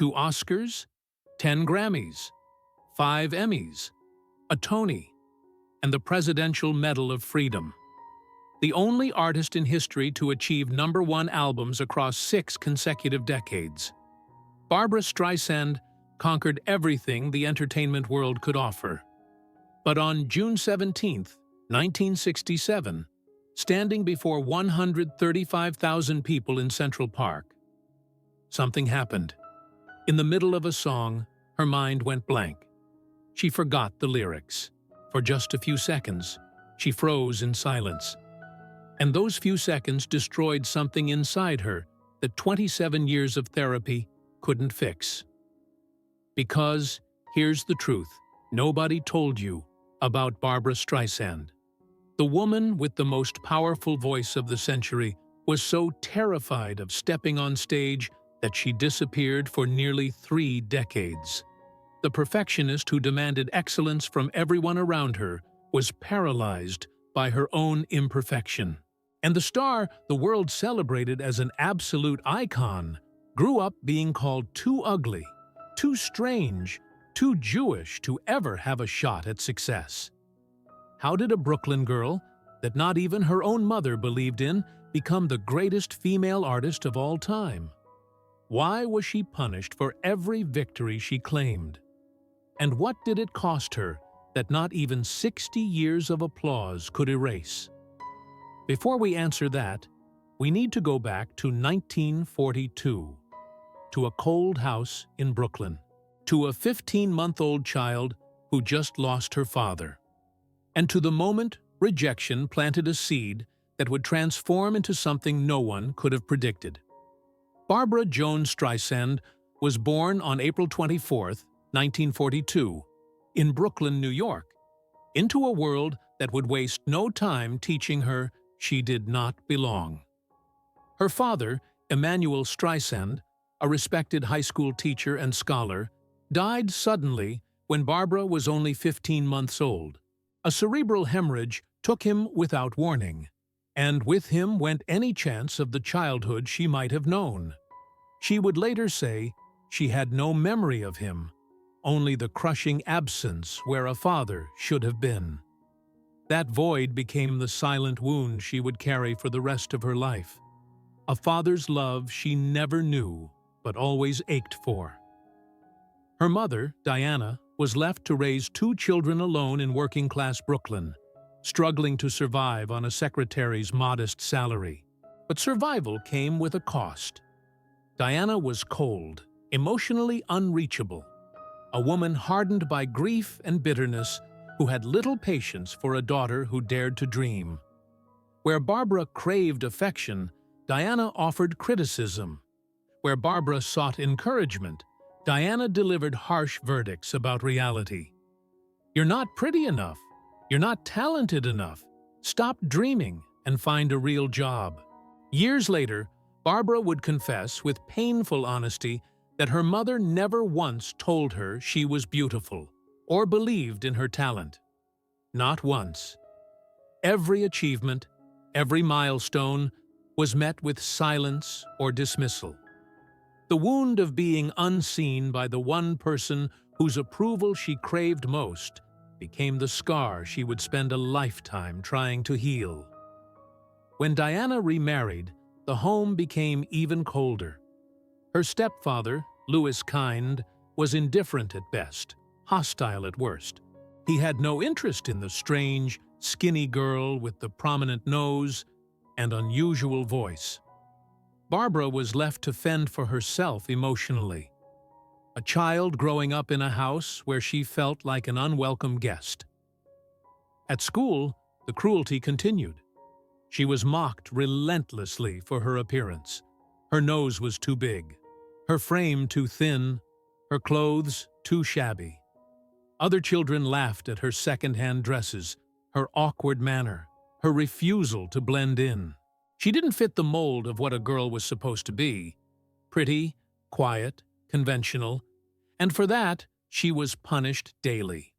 2 Oscars, 10 Grammys, 5 Emmys, a Tony, and the Presidential Medal of Freedom. The only artist in history to achieve #1 albums across 6 consecutive decades. Barbra Streisand conquered everything the entertainment world could offer. But on June 17, 1967, standing before 135,000 people in Central Park, something happened. In the middle of a song, her mind went blank. She forgot the lyrics. For just a few seconds, she froze in silence. And those few seconds destroyed something inside her that 27 years of therapy couldn't fix. Because, here's the truth, nobody told you about Barbra Streisand. The woman with the most powerful voice of the century was so terrified of stepping on stage that she disappeared for nearly 3 decades. The perfectionist who demanded excellence from everyone around her was paralyzed by her own imperfection. And the star the world celebrated as an absolute icon grew up being called too ugly, too strange, too Jewish to ever have a shot at success. How did a Brooklyn girl, that not even her own mother believed in, become the greatest female artist of all time? Why was she punished for every victory she claimed? And what did it cost her that not even 60 years of applause could erase? Before we answer that, we need to go back to 1942, to a cold house in Brooklyn, to a 15-month-old child who just lost her father, and to the moment rejection planted a seed that would transform into something no one could have predicted. Barbra Joan Streisand was born on April 24, 1942, in Brooklyn, New York, into a world that would waste no time teaching her she did not belong. Her father, Emanuel Streisand, a respected high school teacher and scholar, died suddenly when Barbra was only 15 months old. A cerebral hemorrhage took him without warning, and with him went any chance of the childhood she might have known. She would later say she had no memory of him, only the crushing absence where a father should have been. That void became the silent wound she would carry for the rest of her life. A father's love she never knew, but always ached for. Her mother, Diana, was left to raise 2 children alone in working-class Brooklyn, struggling to survive on a secretary's modest salary. But survival came with a cost. Diana was cold, emotionally unreachable, a woman hardened by grief and bitterness who had little patience for a daughter who dared to dream. Where Barbra craved affection, Diana offered criticism. Where Barbra sought encouragement, Diana delivered harsh verdicts about reality. You're not pretty enough. You're not talented enough. Stop dreaming and find a real job. Years later, Barbra would confess with painful honesty that her mother never once told her she was beautiful or believed in her talent. Not once. Every achievement, every milestone, was met with silence or dismissal. The wound of being unseen by the one person whose approval she craved most became the scar she would spend a lifetime trying to heal. When Diana remarried, the home became even colder. Her stepfather, Louis Kind, was indifferent at best, hostile at worst. He had no interest in the strange, skinny girl with the prominent nose and unusual voice. Barbra was left to fend for herself emotionally, a child growing up in a house where she felt like an unwelcome guest. At school, the cruelty continued. She was mocked relentlessly for her appearance. Her nose was too big, her frame too thin, her clothes too shabby. Other children laughed at her second-hand dresses, her awkward manner, her refusal to blend in. She didn't fit the mold of what a girl was supposed to be: pretty, quiet, conventional, and for that, she was punished daily.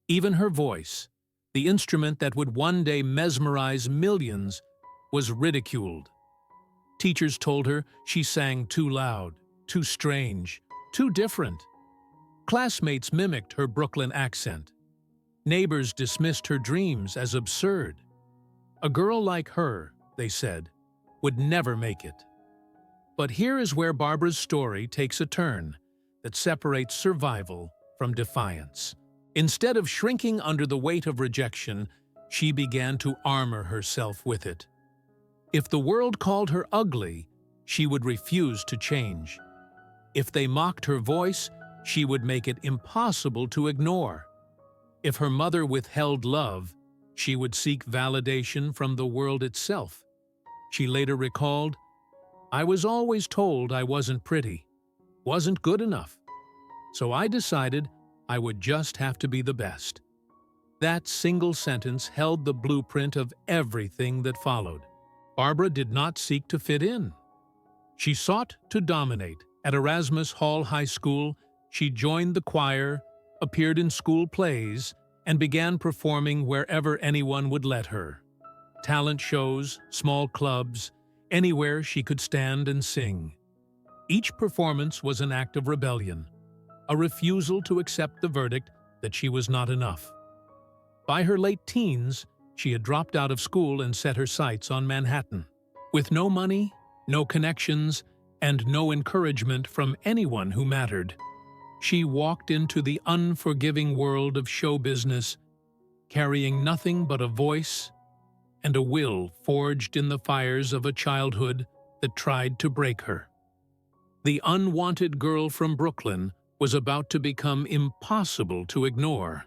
Even her voice, the instrument that would one day mesmerize millions, was ridiculed. Teachers told her she sang too loud, too strange, too different. Classmates mimicked her Brooklyn accent. Neighbors dismissed her dreams as absurd. A girl like her, they said, would never make it. But here is where Barbra's story takes a turn that separates survival from defiance. Instead of shrinking under the weight of rejection, she began to armor herself with it. If the world called her ugly, she would refuse to change. If they mocked her voice, she would make it impossible to ignore. If her mother withheld love, she would seek validation from the world itself. She later recalled, "I was always told I wasn't pretty, wasn't good enough. So I decided I would just have to be the best." That single sentence held the blueprint of everything that followed. Barbra did not seek to fit in. She sought to dominate. At Erasmus Hall High School, she joined the choir, appeared in school plays, and began performing wherever anyone would let her. Talent shows, small clubs, anywhere she could stand and sing. Each performance was an act of rebellion, a refusal to accept the verdict that she was not enough. By her late teens, she had dropped out of school and set her sights on Manhattan. With no money, no connections, and no encouragement from anyone who mattered, she walked into the unforgiving world of show business, carrying nothing but a voice and a will forged in the fires of a childhood that tried to break her. The unwanted girl from Brooklyn was about to become impossible to ignore.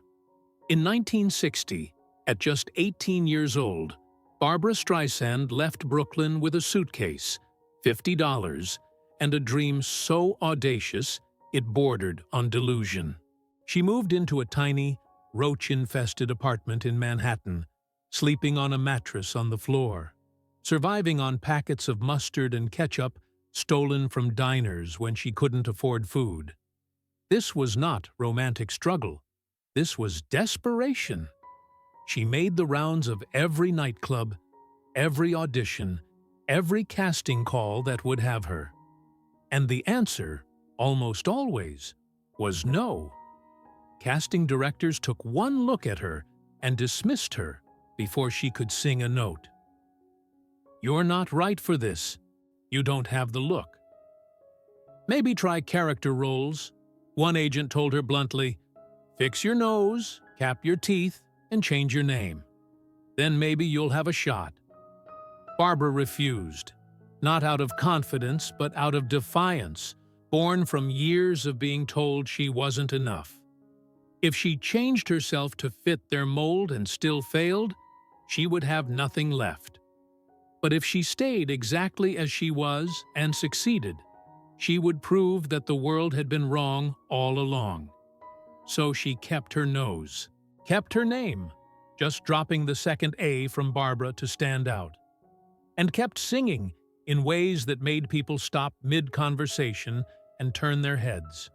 In 1960, at just 18 years old, Barbra Streisand left Brooklyn with a suitcase, $50, and a dream so audacious it bordered on delusion. She moved into a tiny, roach-infested apartment in Manhattan, sleeping on a mattress on the floor, surviving on packets of mustard and ketchup stolen from diners when she couldn't afford food. This was not romantic struggle. This was desperation. She made the rounds of every nightclub, every audition, every casting call that would have her. And the answer, almost always, was no. Casting directors took one look at her and dismissed her before she could sing a note. "You're not right for this. You don't have the look." "Maybe try character roles," one agent told her bluntly. "Fix your nose, cap your teeth, and change your name. Then maybe you'll have a shot." Barbra refused, not out of confidence but out of defiance, born from years of being told she wasn't enough. If she changed herself to fit their mold and still failed, she would have nothing left. But if she stayed exactly as she was and succeeded, she would prove that the world had been wrong all along. So she kept her nose, kept her name, just dropping the second A from Barbra to stand out, and kept singing in ways that made people stop mid-conversation and turn their heads.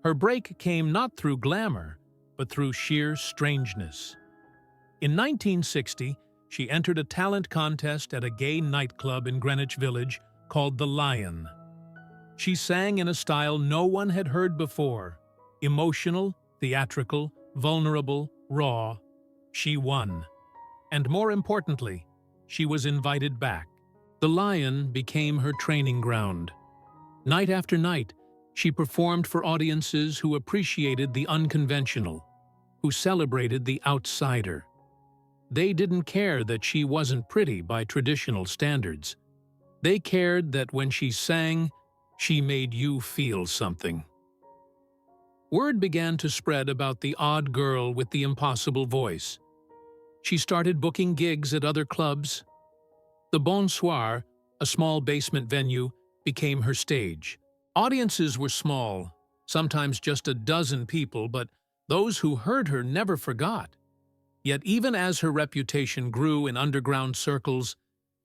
Her break came not through glamour, but through sheer strangeness. In 1960, she entered a talent contest at a gay nightclub in Greenwich Village called The Lion. She sang in a style no one had heard before. Emotional, theatrical, vulnerable, raw. She won. And more importantly, she was invited back. The Lion became her training ground. Night after night, she performed for audiences who appreciated the unconventional, who celebrated the outsider. They didn't care that she wasn't pretty by traditional standards. They cared that when she sang, she made you feel something. Word began to spread about the odd girl with the impossible voice. She started booking gigs at other clubs. The Bonsoir, a small basement venue, became her stage. Audiences were small, sometimes just a dozen people, but those who heard her never forgot. Yet even as her reputation grew in underground circles,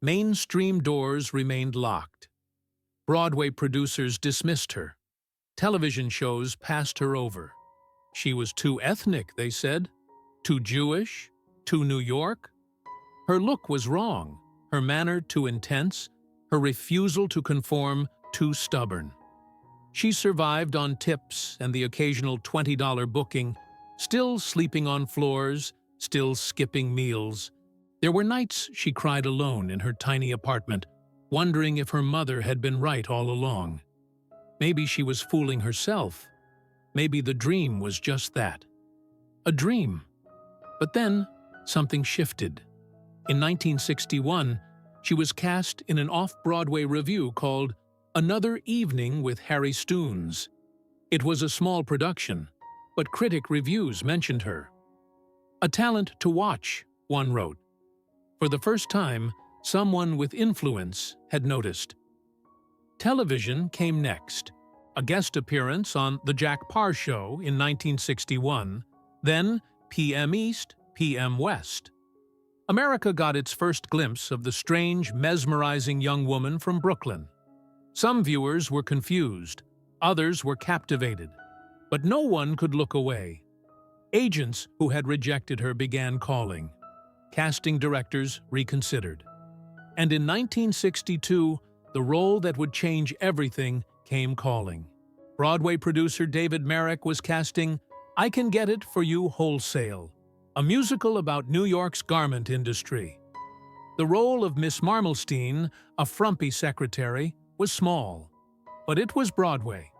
mainstream doors remained locked. Broadway producers dismissed her. Television shows passed her over. She was too ethnic, they said. Too Jewish? Too New York? Her look was wrong, her manner too intense, her refusal to conform too stubborn. She survived on tips and the occasional $20 booking, still sleeping on floors, still skipping meals. There were nights she cried alone in her tiny apartment, wondering if her mother had been right all along. Maybe she was fooling herself. Maybe the dream was just that. A dream. But then, something shifted. In 1961, she was cast in an off-Broadway revue called Another Evening with Harry Stoons. It was a small production, but critic reviews mentioned her. A talent to watch, one wrote. For the first time, someone with influence had noticed. Television came next. A guest appearance on The Jack Paar Show in 1961, then PM East, PM West. America got its first glimpse of the strange, mesmerizing young woman from Brooklyn. Some viewers were confused, others were captivated, but no one could look away. Agents who had rejected her began calling. Casting directors reconsidered. And in 1962, the role that would change everything came calling. Broadway producer David Merrick was casting I Can Get It For You Wholesale, a musical about New York's garment industry. The role of Miss Marmalstein, a frumpy secretary, was small, but it was Broadway.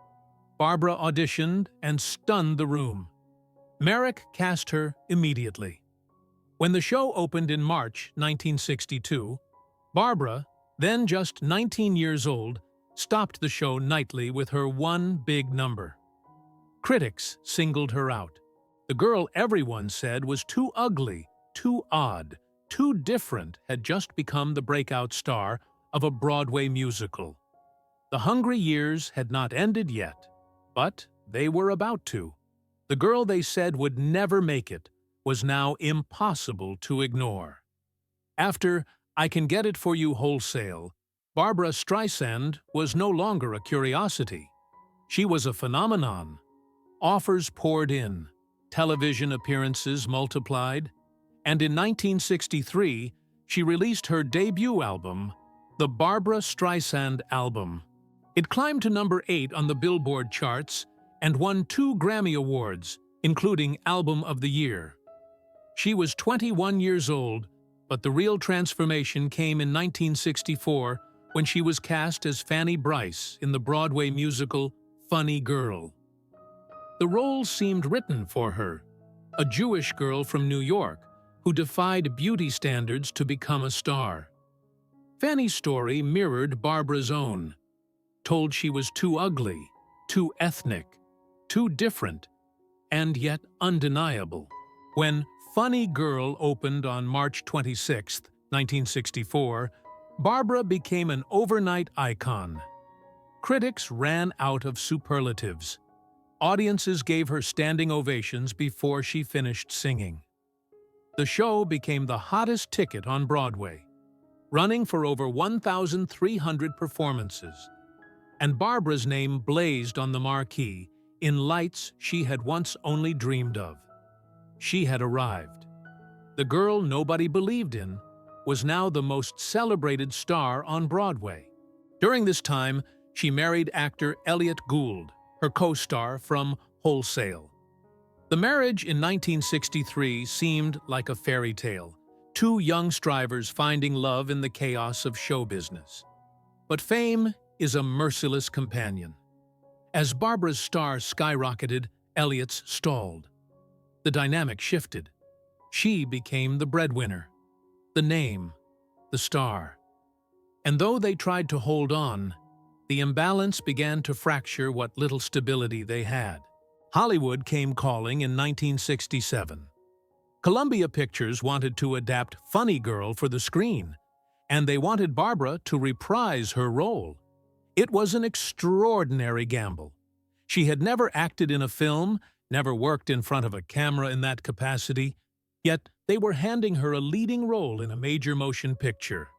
Barbra auditioned and stunned the room. Merrick cast her immediately. When the show opened in March 1962, Barbra, then just 19 years old, stopped the show nightly with her one big number. Critics singled her out. The girl everyone said was too ugly, too odd, too different had just become the breakout star of a Broadway musical. The hungry years had not ended yet, but they were about to. The girl they said would never make it was now impossible to ignore. After I Can Get It For You Wholesale, Barbra Streisand was no longer a curiosity. She was a phenomenon. Offers poured in, television appearances multiplied, and in 1963, she released her debut album, the Barbra Streisand Album. It climbed to number 8 on the Billboard charts and won 2 Grammy Awards, including Album of the Year. She was 21 years old, but the real transformation came in 1964 when she was cast as Fanny Brice in the Broadway musical Funny Girl. The role seemed written for her, a Jewish girl from New York who defied beauty standards to become a star. Fanny's story mirrored Barbra's own, told she was too ugly, too ethnic, too different, and yet undeniable. When Funny Girl opened on March 26, 1964, Barbra became an overnight icon. Critics ran out of superlatives. Audiences gave her standing ovations before she finished singing. The show became the hottest ticket on Broadway, running for over 1,300 performances, and Barbra's name blazed on the marquee in lights she had once only dreamed of. She had arrived. The girl nobody believed in was now the most celebrated star on Broadway. During this time, she married actor Elliott Gould, her co-star from Wholesale. The marriage in 1963 seemed like a fairy tale, 2 young strivers finding love in the chaos of show business. But fame is a merciless companion. As Barbra's star skyrocketed, Elliott's stalled. The dynamic shifted. She became the breadwinner, the name, the star. And though they tried to hold on, the imbalance began to fracture what little stability they had. Hollywood came calling in 1967. Columbia Pictures wanted to adapt Funny Girl for the screen, and they wanted Barbra to reprise her role. It was an extraordinary gamble. She had never acted in a film, never worked in front of a camera in that capacity, yet they were handing her a leading role in a major motion picture.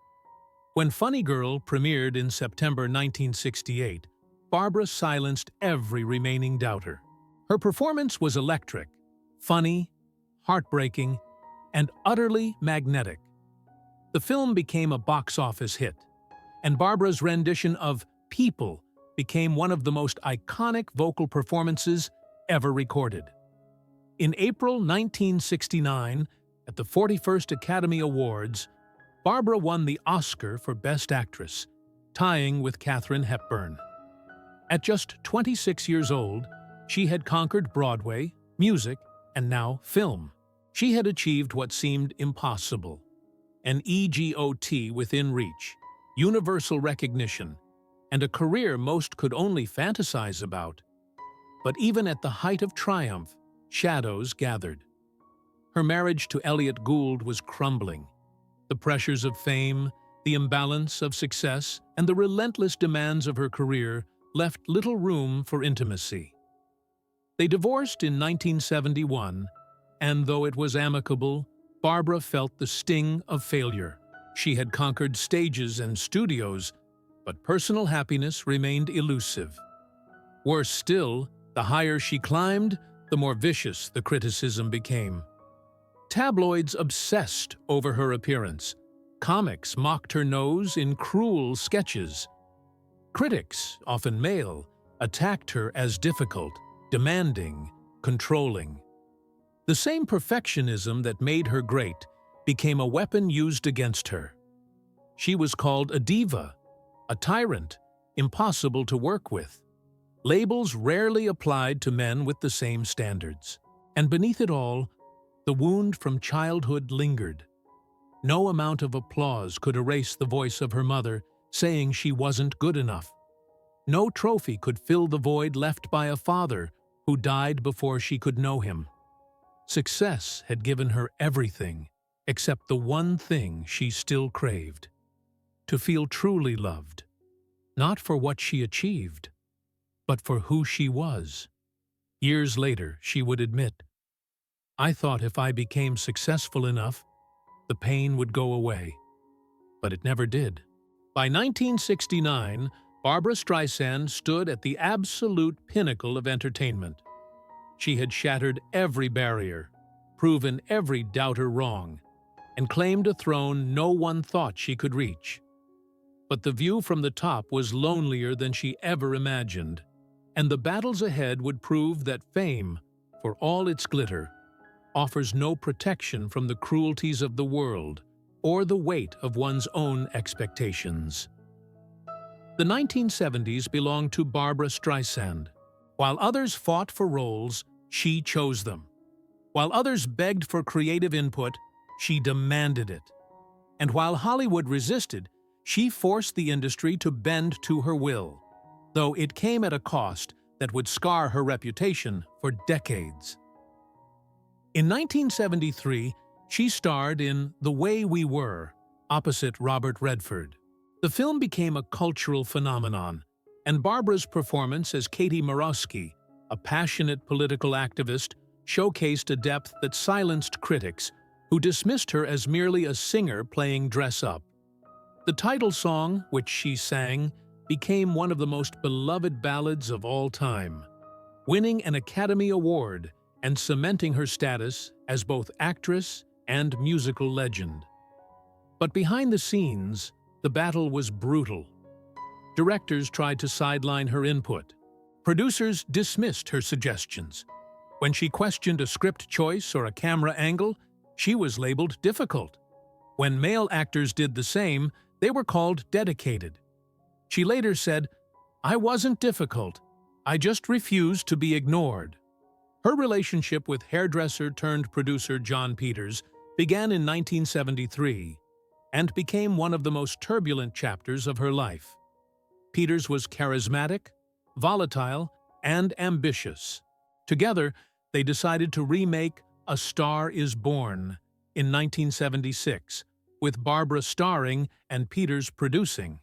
When Funny Girl premiered in September 1968, Barbra silenced every remaining doubter. Her performance was electric, funny, heartbreaking, and utterly magnetic. The film became a box office hit, and Barbra's rendition of People became one of the most iconic vocal performances ever recorded. In April 1969, at the 41st Academy Awards, Barbra won the Oscar for Best Actress, tying with Katharine Hepburn. At just 26 years old, she had conquered Broadway, music, and now film. She had achieved what seemed impossible: an EGOT within reach, universal recognition, and a career most could only fantasize about. But even at the height of triumph, shadows gathered. Her marriage to Elliot Gould was crumbling. The pressures of fame, the imbalance of success, and the relentless demands of her career left little room for intimacy. They divorced in 1971, and though it was amicable, Barbra felt the sting of failure. She had conquered stages and studios, but personal happiness remained elusive. Worse still, the higher she climbed, the more vicious the criticism became. Tabloids obsessed over her appearance. Comics mocked her nose in cruel sketches. Critics, often male, attacked her as difficult, demanding, controlling. The same perfectionism that made her great became a weapon used against her. She was called a diva, a tyrant, impossible to work with. Labels rarely applied to men with the same standards. And beneath it all, the wound from childhood lingered. No amount of applause could erase the voice of her mother saying she wasn't good enough. No trophy could fill the void left by a father who died before she could know him. Success had given her everything except the one thing she still craved: to feel truly loved, not for what she achieved, but for who she was. Years later, she would admit, "I thought if I became successful enough, the pain would go away." But it never did. By 1969, Barbra Streisand stood at the absolute pinnacle of entertainment. She had shattered every barrier, proven every doubter wrong, and claimed a throne no one thought she could reach. But the view from the top was lonelier than she ever imagined, and the battles ahead would prove that fame, for all its glitter, offers no protection from the cruelties of the world or the weight of one's own expectations. The 1970s belonged to Barbra Streisand. While others fought for roles, she chose them. While others begged for creative input, she demanded it. And while Hollywood resisted, she forced the industry to bend to her will, though it came at a cost that would scar her reputation for decades. In 1973, she starred in The Way We Were, opposite Robert Redford. The film became a cultural phenomenon, and Barbra's performance as Katie Morosky, a passionate political activist, showcased a depth that silenced critics who dismissed her as merely a singer playing dress-up. The title song, which she sang, became one of the most beloved ballads of all time, winning an Academy Award and cementing her status as both actress and musical legend. But behind the scenes, the battle was brutal. Directors tried to sideline her input. Producers dismissed her suggestions. When she questioned a script choice or a camera angle, she was labeled difficult. When male actors did the same, they were called dedicated. She later said, "I wasn't difficult. I just refused to be ignored." Her relationship with hairdresser-turned-producer John Peters began in 1973 and became one of the most turbulent chapters of her life. Peters was charismatic, volatile, and ambitious. Together, they decided to remake A Star Is Born in 1976, with Barbra starring and Peters producing.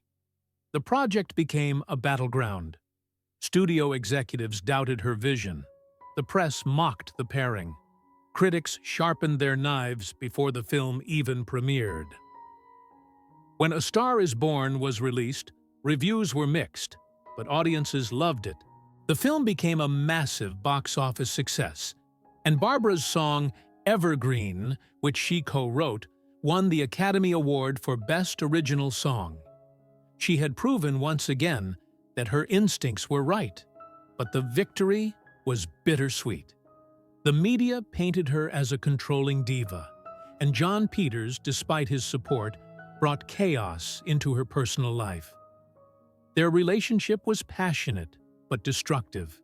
The project became a battleground. Studio executives doubted her vision. The press mocked the pairing. Critics sharpened their knives before the film even premiered. When A Star Is Born was released, reviews were mixed, but audiences loved it. The film became a massive box office success, and Barbra's song Evergreen, which she co-wrote, won the Academy Award for Best Original Song. She had proven once again that her instincts were right, but the victory was bittersweet. The media painted her as a controlling diva, and John Peters, despite his support, brought chaos into her personal life. Their relationship was passionate but destructive,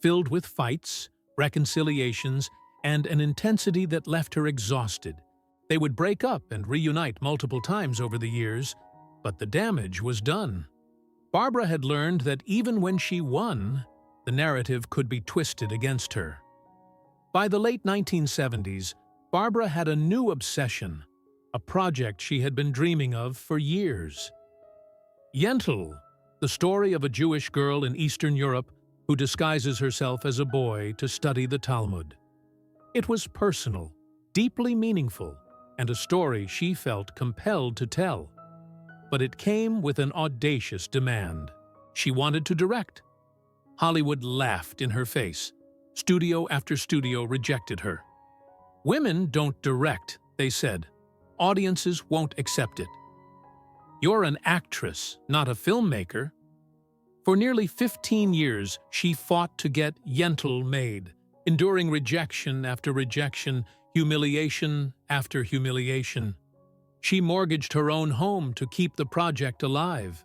filled with fights, reconciliations, and an intensity that left her exhausted. They would break up and reunite multiple times over the years, but the damage was done. Barbra had learned that even when she won, the narrative could be twisted against her. By the late 1970s, Barbra had a new obsession, a project she had been dreaming of for years. Yentl, the story of a Jewish girl in Eastern Europe who disguises herself as a boy to study the Talmud. It was personal, deeply meaningful, and a story she felt compelled to tell. But it came with an audacious demand. She wanted to direct. Hollywood laughed in her face. Studio after studio rejected her. "Women don't direct," they said. "Audiences won't accept it. You're an actress, not a filmmaker." For nearly 15 years, she fought to get Yentl made, enduring rejection after rejection, humiliation after humiliation. She mortgaged her own home to keep the project alive.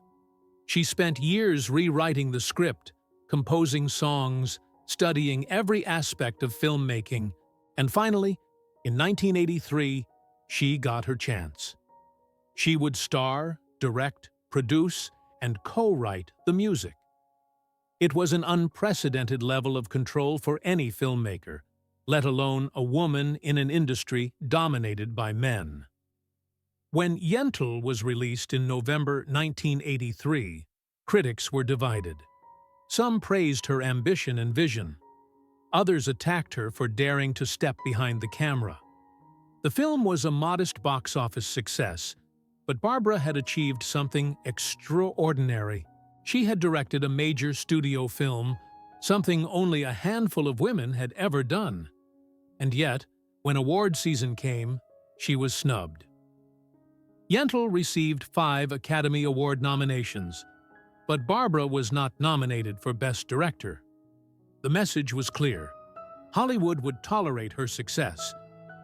She spent years rewriting the script, composing songs, studying every aspect of filmmaking, and finally, in 1983, she got her chance. She would star, direct, produce, and co-write the music. It was an unprecedented level of control for any filmmaker, let alone a woman in an industry dominated by men. When Yentl was released in November 1983, critics were divided. Some praised her ambition and vision. Others attacked her for daring to step behind the camera. The film was a modest box office success, but Barbra had achieved something extraordinary. She had directed a major studio film, something only a handful of women had ever done. And yet, when award season came, she was snubbed. Yentl received 5 Academy Award nominations, but Barbra was not nominated for Best Director. The message was clear. Hollywood would tolerate her success,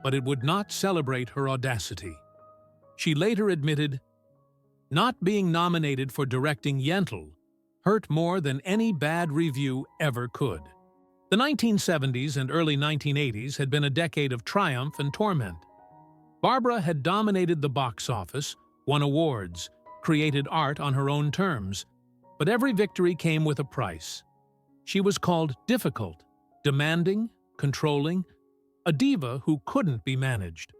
but it would not celebrate her audacity. She later admitted, "Not being nominated for directing Yentl hurt more than any bad review ever could." The 1970s and early 1980s had been a decade of triumph and torment. Barbra had dominated the box office, won awards, created art on her own terms, but every victory came with a price. She was called difficult, demanding, controlling, a diva who couldn't be managed.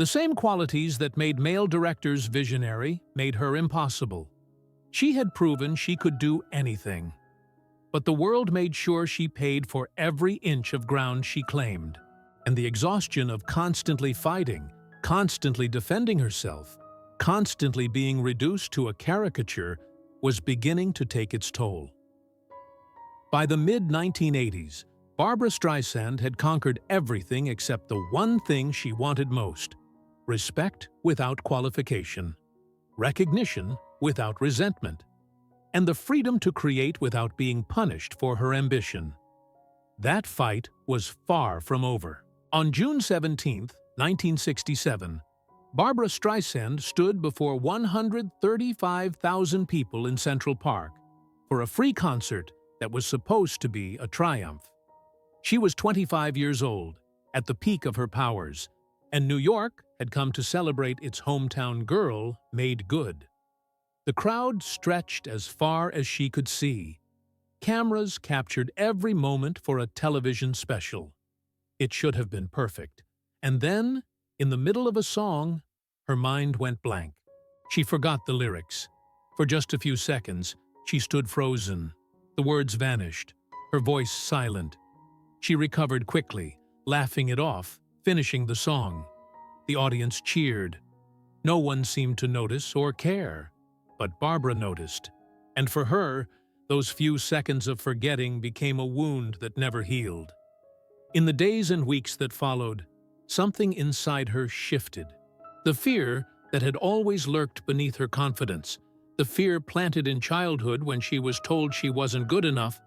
The same qualities that made male directors visionary made her impossible. She had proven she could do anything. But the world made sure she paid for every inch of ground she claimed, and the exhaustion of constantly fighting, constantly defending herself, constantly being reduced to a caricature was beginning to take its toll. By the mid-1980s, Barbra Streisand had conquered everything except the one thing she wanted most: respect without qualification, recognition without resentment, and the freedom to create without being punished for her ambition. That fight was far from over. On June 17, 1967, Barbra Streisand stood before 135,000 people in Central Park for a free concert that was supposed to be a triumph. She was 25 years old, at the peak of her powers, and New York had come to celebrate its hometown girl made good. The crowd stretched as far as she could see. Cameras captured every moment for a television special. It should have been perfect. And then, in the middle of a song, her mind went blank. She forgot the lyrics. For just a few seconds, she stood frozen. The words vanished, her voice silent. She recovered quickly, laughing it off, finishing the song. The audience cheered. No one seemed to notice or care. But Barbra noticed, and for her, those few seconds of forgetting became a wound that never healed. In the days and weeks that followed, something inside her shifted. The fear that had always lurked beneath her confidence, The fear planted in childhood when she was told she wasn't good enough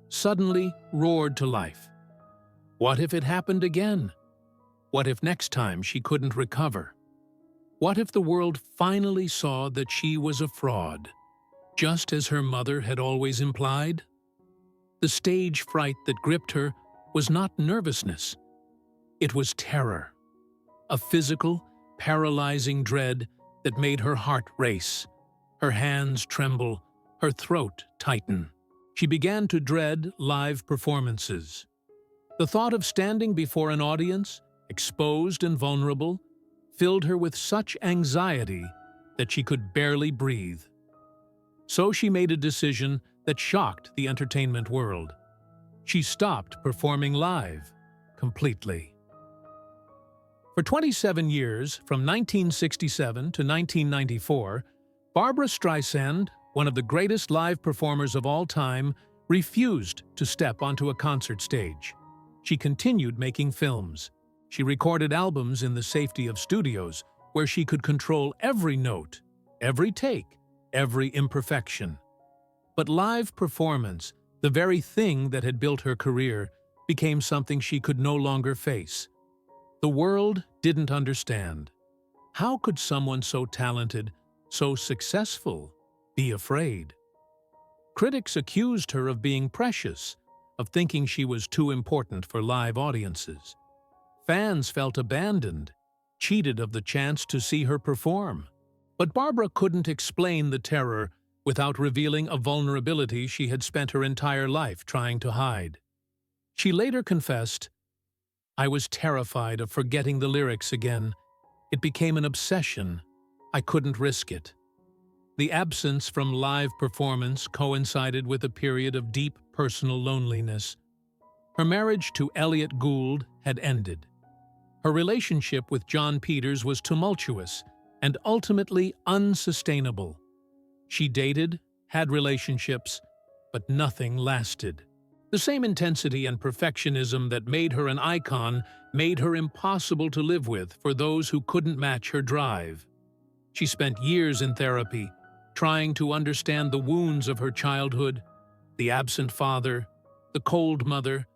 suddenly roared to life. What if it happened again? What if next time she couldn't recover? What if the world finally saw that she was a fraud, just as her mother had always implied? The stage fright that gripped her was not nervousness. It was terror, a physical, paralyzing dread that made her heart race, her hands tremble, her throat tighten. She began to dread live performances. The thought of standing before an audience, exposed and vulnerable, filled her with such anxiety that she could barely breathe. So she made a decision that shocked the entertainment world. She stopped performing live completely. For 27 years, from 1967 to 1994, Barbra Streisand, one of the greatest live performers of all time, refused to step onto a concert stage. She continued making films. She recorded albums in the safety of studios, where she could control every note, every take, every imperfection. But live performance, the very thing that had built her career, became something she could no longer face. The world didn't understand. How could someone so talented, so successful, be afraid? Critics accused her of being precious, of thinking she was too important for live audiences. Fans felt abandoned, cheated of the chance to see her perform. But Barbra couldn't explain the terror without revealing a vulnerability she had spent her entire life trying to hide. She later confessed, "I was terrified of forgetting the lyrics again. It became an obsession. I couldn't risk it." The absence from live performance coincided with a period of deep personal loneliness. Her marriage to Elliot Gould had ended. Her relationship with John Peters was tumultuous and ultimately unsustainable. She dated, had relationships, but nothing lasted. The same intensity and perfectionism that made her an icon made her impossible to live with for those who couldn't match her drive. She spent years in therapy, trying to understand the wounds of her childhood, the absent father, the cold mother,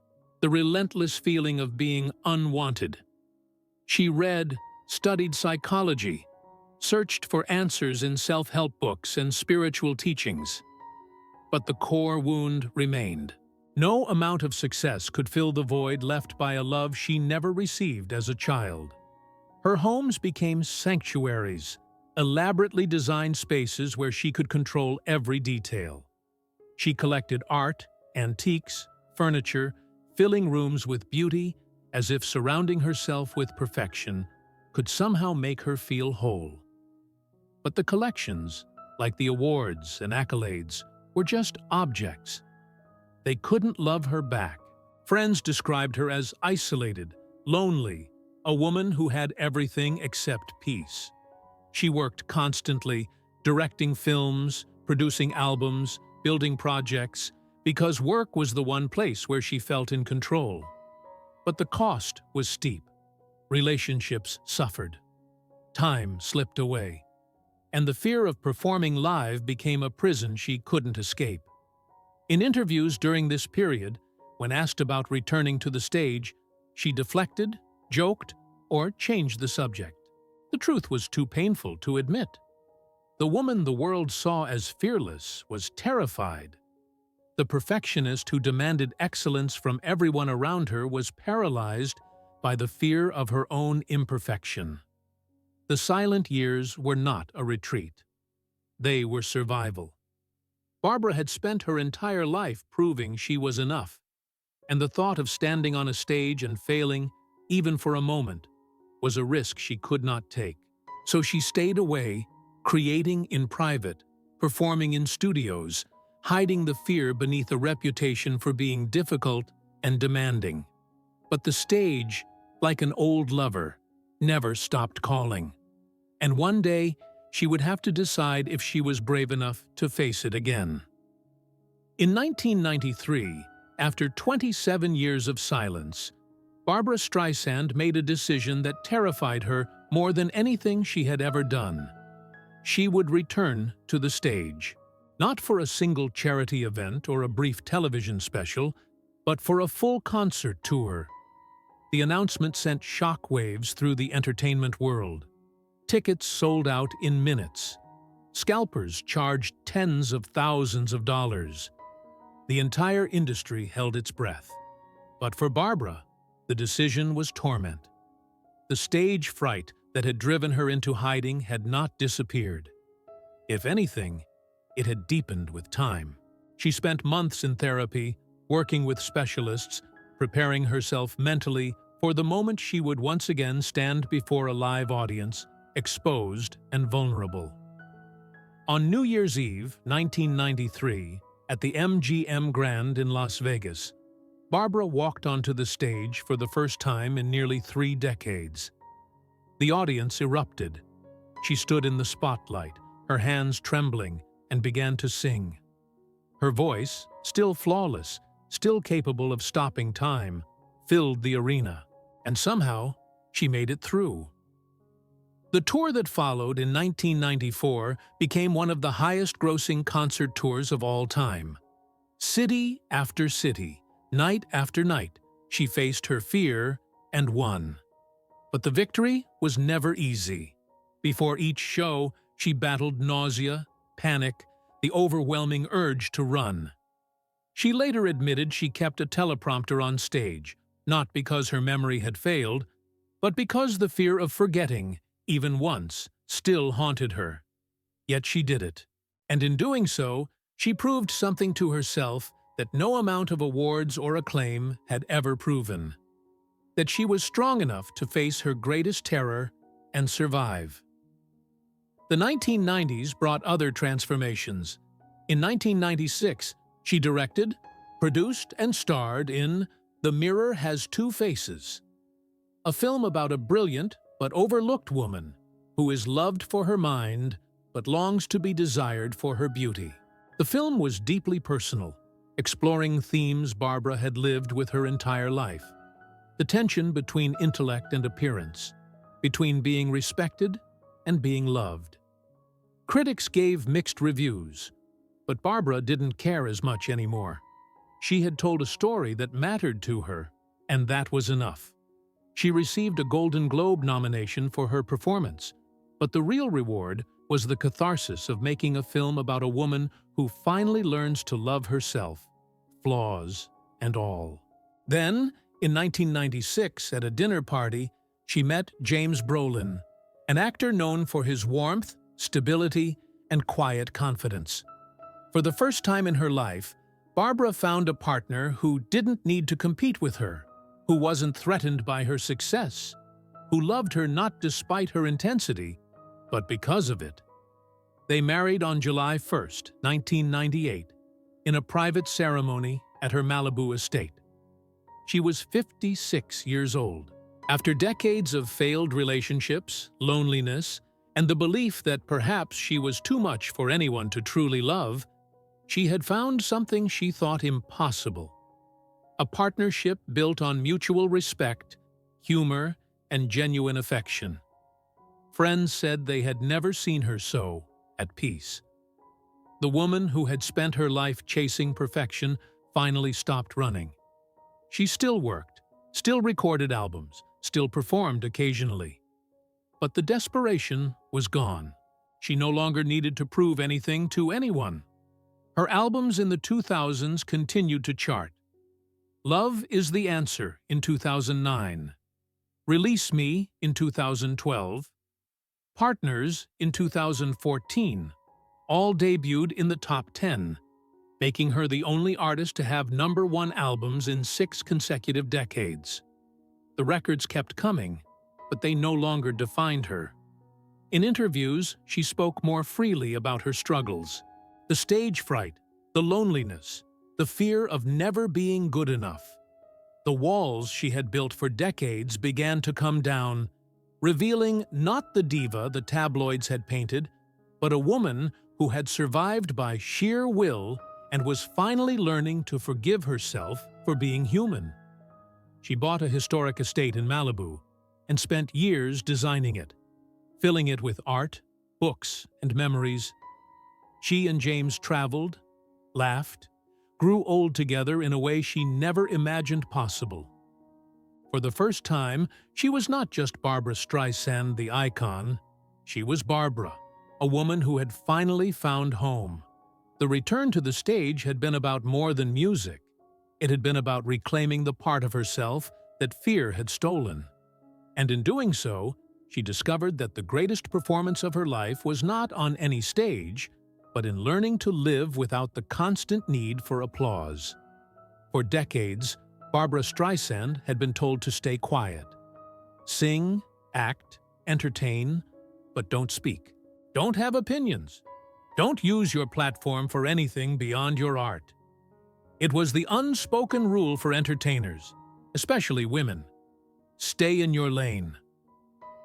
the relentless feeling of being unwanted. She read, studied psychology, searched for answers in self-help books and spiritual teachings. But the core wound remained. No amount of success could fill the void left by a love she never received as a child. Her homes became sanctuaries, elaborately designed spaces where she could control every detail. She collected art, antiques, furniture, filling rooms with beauty, as if surrounding herself with perfection could somehow make her feel whole. But the collections, like the awards and accolades, were just objects. They couldn't love her back. Friends described her as isolated, lonely, a woman who had everything except peace. She worked constantly, directing films, producing albums, building projects, because work was the one place where she felt in control. But the cost was steep. Relationships suffered. Time slipped away. And the fear of performing live became a prison she couldn't escape. In interviews during this period, when asked about returning to the stage, she deflected, joked, or changed the subject. The truth was too painful to admit. The woman the world saw as fearless was terrified. The perfectionist who demanded excellence from everyone around her was paralyzed by the fear of her own imperfection. The silent years were not a retreat. They were survival. Barbra had spent her entire life proving she was enough, and the thought of standing on a stage and failing, even for a moment, was a risk she could not take. So she stayed away, creating in private, performing in studios, hiding the fear beneath a reputation for being difficult and demanding. But the stage, like an old lover, never stopped calling. And one day, she would have to decide if she was brave enough to face it again. In 1993, after 27 years of silence, Barbra Streisand made a decision that terrified her more than anything she had ever done. she would return to the stage. Not for a single charity event or a brief television special, but for a full concert tour. The announcement sent shockwaves through the entertainment world. Tickets sold out in minutes. Scalpers charged tens of thousands of dollars. The entire industry held its breath. But for Barbra, the decision was torment. The stage fright that had driven her into hiding had not disappeared. If anything, it had deepened with time. She spent months in therapy, working with specialists, preparing herself mentally for the moment she would once again stand before a live audience, exposed and vulnerable. On New Year's Eve, 1993, at the MGM Grand in Las Vegas, Barbra walked onto the stage for the first time in nearly 3 decades. The audience erupted. She stood in the spotlight, her hands trembling, and began to sing. Her voice, still flawless, still capable of stopping time, filled the arena, and somehow she made it through. The tour that followed in 1994 became one of the highest-grossing concert tours of all time. City after city, night after night, she faced her fear and won. But the victory was never easy. Before each show, she battled nausea, panic, the overwhelming urge to run. She later admitted she kept a teleprompter on stage, not because her memory had failed, but because the fear of forgetting, even once, still haunted her. Yet she did it, and in doing so, she proved something to herself that no amount of awards or acclaim had ever proven: that she was strong enough to face her greatest terror and survive. The 1990s brought other transformations. In 1996, she directed, produced, and starred in The Mirror Has Two Faces, a film about a brilliant but overlooked woman who is loved for her mind but longs to be desired for her beauty. The film was deeply personal, exploring themes Barbra had lived with her entire life: the tension between intellect and appearance, between being respected and being loved. Critics gave mixed reviews, but Barbra didn't care as much anymore. She had told a story that mattered to her, and that was enough. She received a Golden Globe nomination for her performance, but the real reward was the catharsis of making a film about a woman who finally learns to love herself, flaws and all. Then, in 1996, at a dinner party, she met James Brolin, an actor known for his warmth, stability, and quiet confidence. For the first time in her life, Barbra found a partner who didn't need to compete with her, who wasn't threatened by her success, who loved her not despite her intensity, but because of it. They married on July 1st, 1998, in a private ceremony at her Malibu estate. She was 56 years old. After decades of failed relationships, loneliness, and the belief that perhaps she was too much for anyone to truly love, she had found something she thought impossible: a partnership built on mutual respect, humor, and genuine affection. Friends said they had never seen her so at peace. The woman who had spent her life chasing perfection finally stopped running. She still worked, still recorded albums, still performed occasionally. But the desperation was gone. She no longer needed to prove anything to anyone. Her albums in the 2000s continued to chart. Love Is the Answer in 2009, Release Me in 2012, Partners in 2014, all debuted in the top 10, making her the only artist to have #1 albums in 6 consecutive decades. The records kept coming, but they no longer defined her. In interviews, she spoke more freely about her struggles: the stage fright, the loneliness, the fear of never being good enough. The walls she had built for decades began to come down, revealing not the diva the tabloids had painted, but a woman who had survived by sheer will and was finally learning to forgive herself for being human. She bought a historic estate in Malibu and spent years designing it, filling it with art, books, and memories. She and James traveled, laughed, grew old together in a way she never imagined possible. For the first time, she was not just Barbra Streisand, the icon. She was Barbra, a woman who had finally found home. The return to the stage had been about more than music. It had been about reclaiming the part of herself that fear had stolen. And in doing so, she discovered that the greatest performance of her life was not on any stage, but in learning to live without the constant need for applause. For decades, Barbra Streisand had been told to stay quiet. Sing, act, entertain, but don't speak. Don't have opinions. Don't use your platform for anything beyond your art. It was the unspoken rule for entertainers, especially women. Stay in your lane.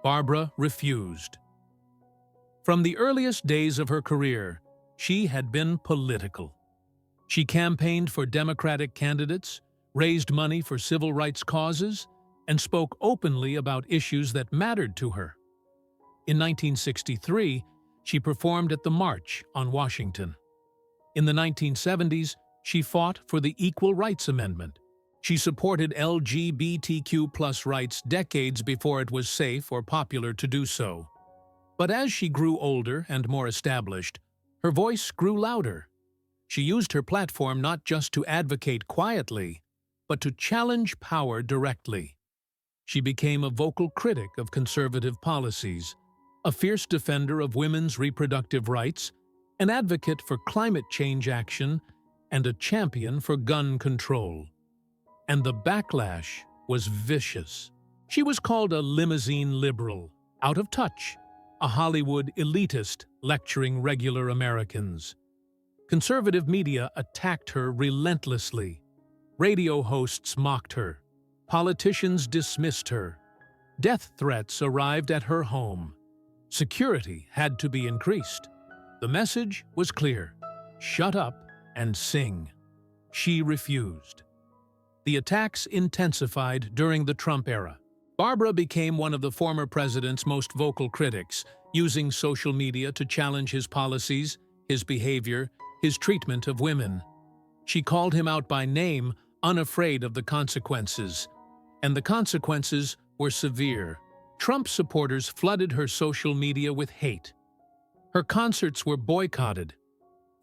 Barbra refused. From the earliest days of her career, she had been political. She campaigned for Democratic candidates, raised money for civil rights causes, and spoke openly about issues that mattered to her. In 1963, she performed at the March on Washington. In the 1970s, she fought for the Equal Rights Amendment. She supported LGBTQ+ rights decades before it was safe or popular to do so. But as she grew older and more established, her voice grew louder. She used her platform not just to advocate quietly, but to challenge power directly. She became a vocal critic of conservative policies, a fierce defender of women's reproductive rights, an advocate for climate change action, and a champion for gun control. And the backlash was vicious. She was called a limousine liberal, out of touch, a Hollywood elitist lecturing regular Americans. Conservative media attacked her relentlessly. Radio hosts mocked her. Politicians dismissed her. Death threats arrived at her home. Security had to be increased. The message was clear: shut up and sing. She refused. The attacks intensified during the Trump era. Barbra became one of the former president's most vocal critics, using social media to challenge his policies, his behavior, his treatment of women. She called him out by name, unafraid of the consequences. And the consequences were severe. Trump supporters flooded her social media with hate. Her concerts were boycotted.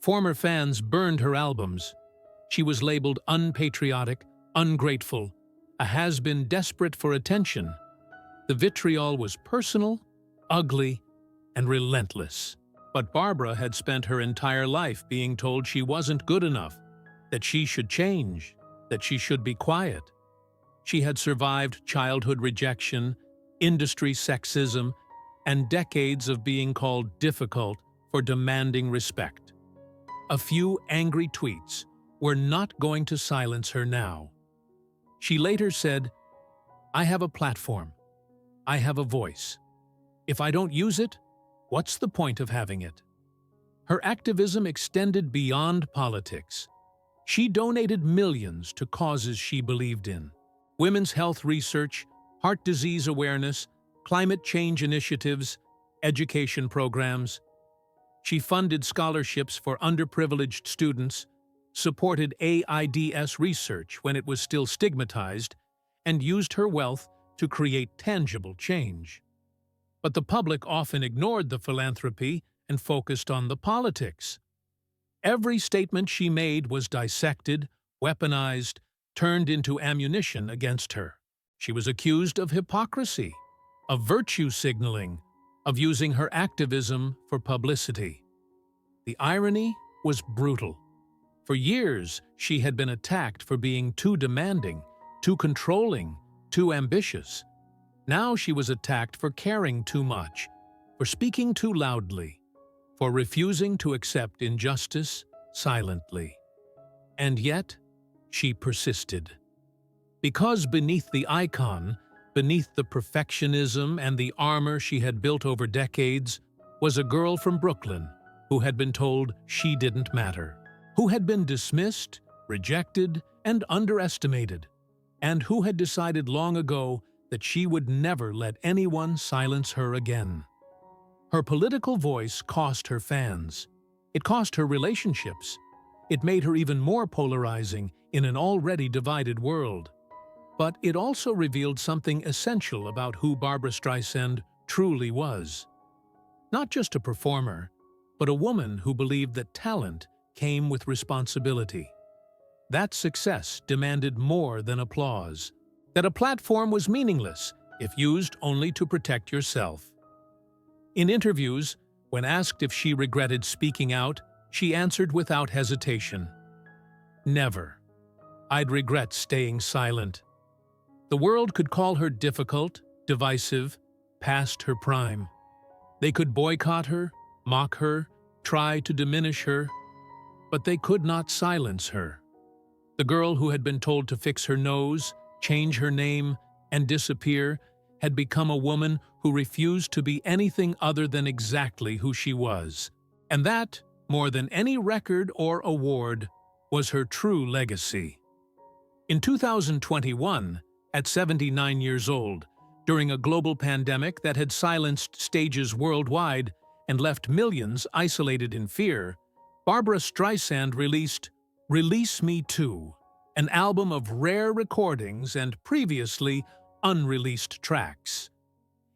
Former fans burned her albums. She was labeled unpatriotic, ungrateful, a has-been desperate for attention. The vitriol was personal, ugly, and relentless. But Barbra had spent her entire life being told she wasn't good enough, that she should change, that she should be quiet. She had survived childhood rejection, industry sexism, and decades of being called difficult for demanding respect. A few angry tweets were not going to silence her now. She later said, "I have a platform. I have a voice. If I don't use it, what's the point of having it?" Her activism extended beyond politics. She donated millions to causes she believed in: women's health research, heart disease awareness, climate change initiatives, education programs. She funded scholarships for underprivileged students, supported AIDS research when it was still stigmatized, and used her wealth to create tangible change. But the public often ignored the philanthropy and focused on the politics. Every statement she made was dissected, weaponized, turned into ammunition against her. She was accused of hypocrisy, of virtue signaling, of using her activism for publicity. The irony was brutal. For years, she had been attacked for being too demanding, too controlling, too ambitious. Now she was attacked for caring too much, for speaking too loudly, for refusing to accept injustice silently. And yet, she persisted. Because beneath the icon, beneath the perfectionism and the armor she had built over decades, was a girl from Brooklyn who had been told she didn't matter, who had been dismissed, rejected, and underestimated, and who had decided long ago that she would never let anyone silence her again. Her political voice cost her fans. It cost her relationships. It made her even more polarizing in an already divided world. But it also revealed something essential about who Barbra Streisand truly was. Not just a performer, but a woman who believed that talent came with responsibility. That success demanded more than applause, that a platform was meaningless if used only to protect yourself. In interviews, when asked if she regretted speaking out, she answered without hesitation, "Never. I'd regret staying silent." The world could call her difficult, divisive, past her prime. They could boycott her, mock her, try to diminish her, but they could not silence her. The girl who had been told to fix her nose, change her name, and disappear had become a woman who refused to be anything other than exactly who she was. And that, more than any record or award, was her true legacy. In 2021, at 79 years old, during a global pandemic that had silenced stages worldwide and left millions isolated in fear, Barbra Streisand released Release Me Too, an album of rare recordings and previously unreleased tracks.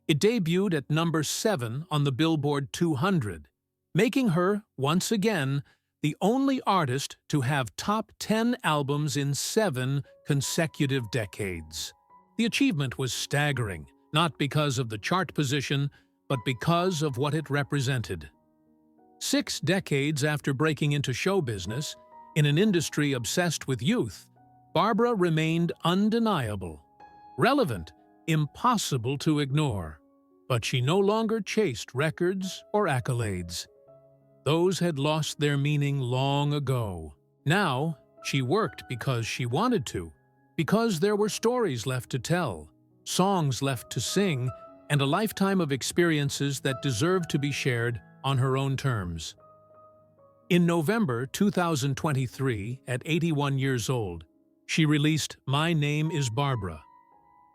It debuted at number 7 on the Billboard 200, making her, once again, the only artist to have top 10 albums in 7 consecutive decades. The achievement was staggering, not because of the chart position, but because of what it represented. 6 decades after breaking into show business, in an industry obsessed with youth, Barbra remained undeniable, relevant, impossible to ignore. But she no longer chased records or accolades. Those had lost their meaning long ago. Now, she worked because she wanted to, because there were stories left to tell, songs left to sing, and a lifetime of experiences that deserved to be shared on her own terms. In November 2023, at 81 years old, she released My Name is Barbra,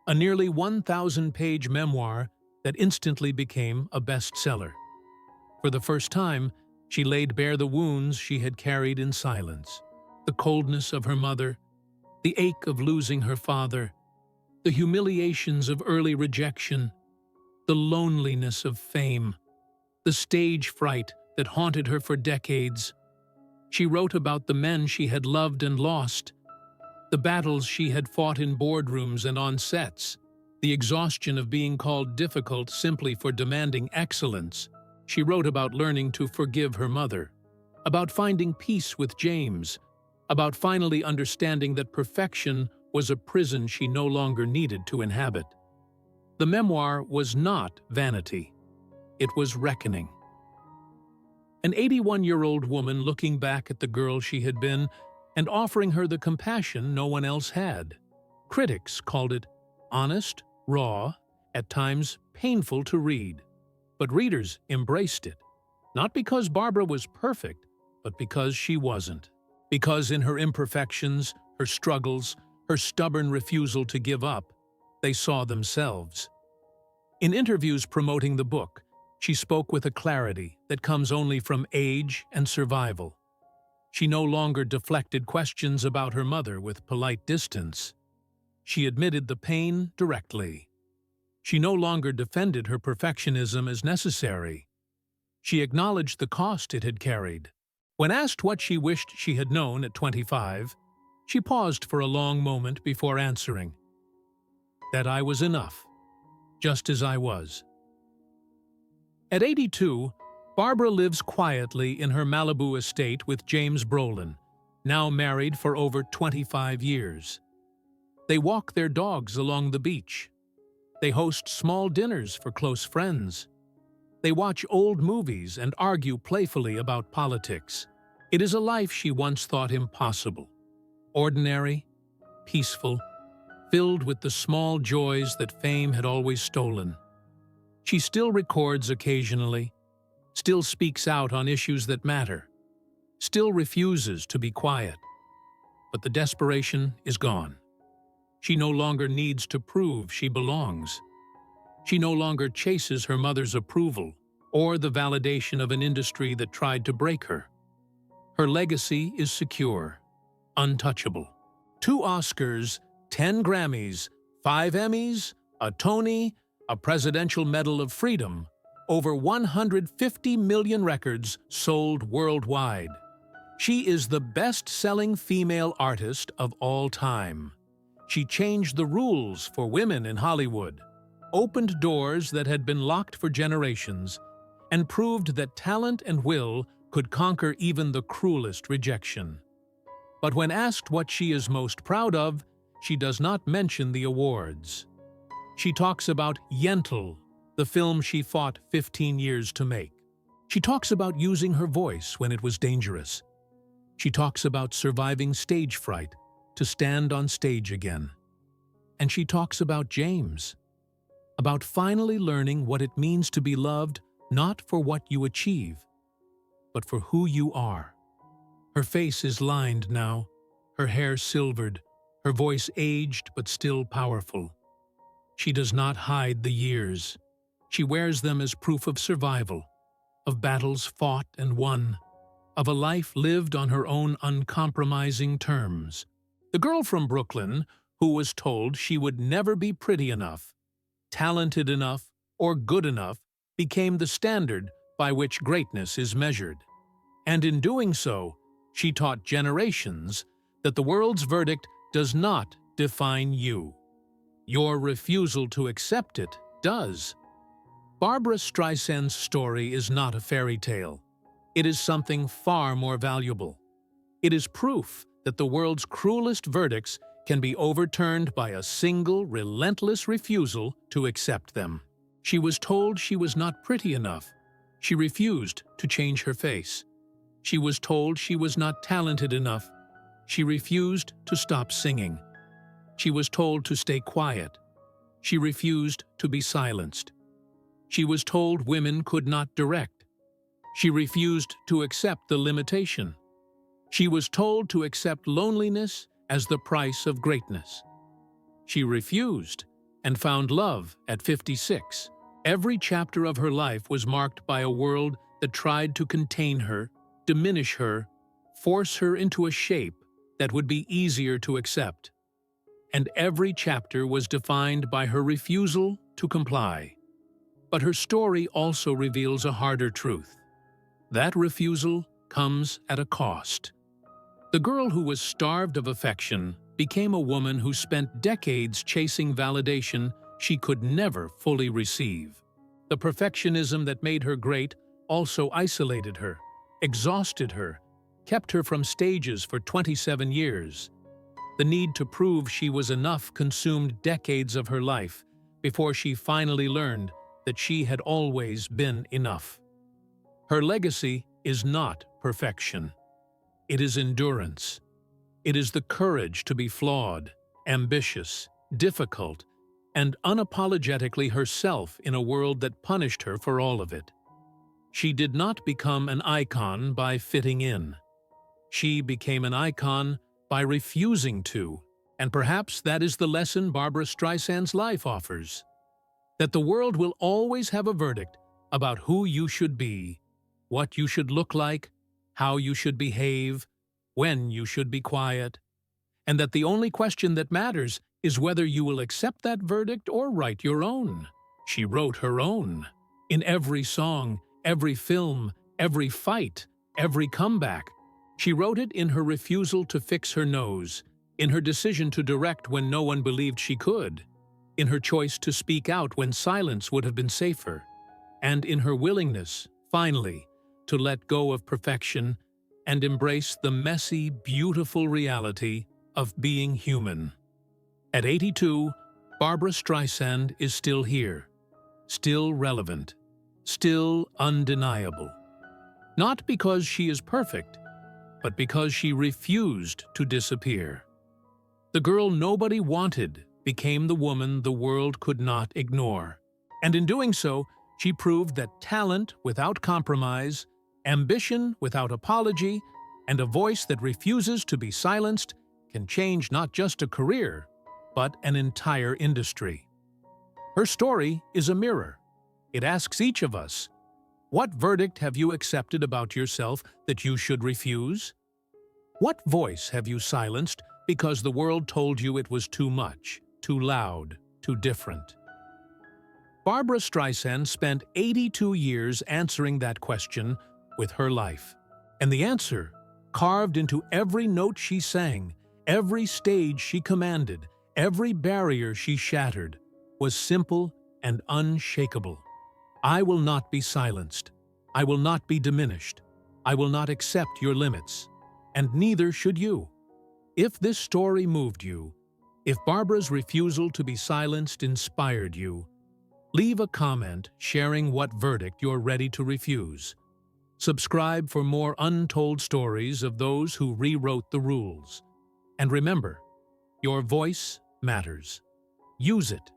a nearly 1,000-page memoir that instantly became a bestseller. For the first time, she laid bare the wounds she had carried in silence, the coldness of her mother, the ache of losing her father, the humiliations of early rejection, the loneliness of fame, the stage fright that haunted her for decades. She wrote about the men she had loved and lost, the battles she had fought in boardrooms and on sets, the exhaustion of being called difficult simply for demanding excellence. She wrote about learning to forgive her mother, about finding peace with James, about finally understanding that perfection was a prison she no longer needed to inhabit. The memoir was not vanity. It was reckoning. An 81-year-old woman looking back at the girl she had been and offering her the compassion no one else had. Critics called it honest, raw, at times painful to read. But readers embraced it, not because Barbra was perfect, but because she wasn't. Because in her imperfections, her struggles, her stubborn refusal to give up, they saw themselves. In interviews promoting the book, she spoke with a clarity that comes only from age and survival. She no longer deflected questions about her mother with polite distance. She admitted the pain directly. She no longer defended her perfectionism as necessary. She acknowledged the cost it had carried. When asked what she wished she had known at 25, she paused for a long moment before answering, "That I was enough, just as I was." At 82, Barbra lives quietly in her Malibu estate with James Brolin, now married for over 25 years. They walk their dogs along the beach. They host small dinners for close friends. They watch old movies and argue playfully about politics. It is a life she once thought impossible. Ordinary, peaceful, filled with the small joys that fame had always stolen. She still records occasionally, still speaks out on issues that matter, still refuses to be quiet. But the desperation is gone. She no longer needs to prove she belongs. She no longer chases her mother's approval or the validation of an industry that tried to break her. Her legacy is secure, untouchable. 2 Oscars, 10 Grammys, 5 Emmys, a Tony, a Presidential Medal of Freedom, over 150 million records sold worldwide. She is the best-selling female artist of all time. She changed the rules for women in Hollywood, opened doors that had been locked for generations, and proved that talent and will could conquer even the cruelest rejection. But when asked what she is most proud of, she does not mention the awards. She talks about Yentl, the film she fought 15 years to make. She talks about using her voice when it was dangerous. She talks about surviving stage fright to stand on stage again. And she talks about James, about finally learning what it means to be loved not for what you achieve, but for who you are. Her face is lined now, her hair silvered, her voice aged but still powerful. She does not hide the years. She wears them as proof of survival, of battles fought and won, of a life lived on her own uncompromising terms. The girl from Brooklyn, who was told she would never be pretty enough, talented enough, or good enough, became the standard by which greatness is measured. And in doing so, she taught generations that the world's verdict does not define you. Your refusal to accept it does. Barbra Streisand's story is not a fairy tale. It is something far more valuable. It is proof that the world's cruelest verdicts can be overturned by a single, relentless refusal to accept them. She was told she was not pretty enough. She refused to change her face. She was told she was not talented enough. She refused to stop singing. She was told to stay quiet. She refused to be silenced. She was told women could not direct. She refused to accept the limitation. She was told to accept loneliness as the price of greatness. She refused and found love at 56. Every chapter of her life was marked by a world that tried to contain her, diminish her, force her into a shape that would be easier to accept. And every chapter was defined by her refusal to comply. But her story also reveals a harder truth. That refusal comes at a cost. The girl who was starved of affection became a woman who spent decades chasing validation she could never fully receive. The perfectionism that made her great also isolated her, exhausted her, kept her from stages for 27 years. The need to prove she was enough consumed decades of her life before she finally learned that she had always been enough. Her legacy is not perfection. It is endurance. It is the courage to be flawed, ambitious, difficult, and unapologetically herself in a world that punished her for all of it. She did not become an icon by fitting in. She became an icon by refusing to, and perhaps that is the lesson Barbra Streisand's life offers. That the world will always have a verdict about who you should be, what you should look like, how you should behave, when you should be quiet, and that the only question that matters is whether you will accept that verdict or write your own. She wrote her own. In every song, every film, every fight, every comeback. She wrote it in her refusal to fix her nose, in her decision to direct when no one believed she could, in her choice to speak out when silence would have been safer, and in her willingness, finally, to let go of perfection and embrace the messy, beautiful reality of being human. At 82, Barbra Streisand is still here, still relevant, still undeniable. Not because she is perfect, but because she refused to disappear. The girl nobody wanted became the woman the world could not ignore. And in doing so, she proved that talent without compromise, ambition without apology, and a voice that refuses to be silenced can change not just a career, but an entire industry. Her story is a mirror. It asks each of us, What verdict have you accepted about yourself that you should refuse? What voice have you silenced because the world told you it was too much, too loud, too different? Barbra Streisand spent 82 years answering that question with her life. And the answer, carved into every note she sang, every stage she commanded, every barrier she shattered, was simple and unshakable. I will not be silenced. I will not be diminished. I will not accept your limits. And neither should you. If this story moved you, if Barbra's refusal to be silenced inspired you, leave a comment sharing what verdict you're ready to refuse. Subscribe for more untold stories of those who rewrote the rules. And remember, your voice matters. Use it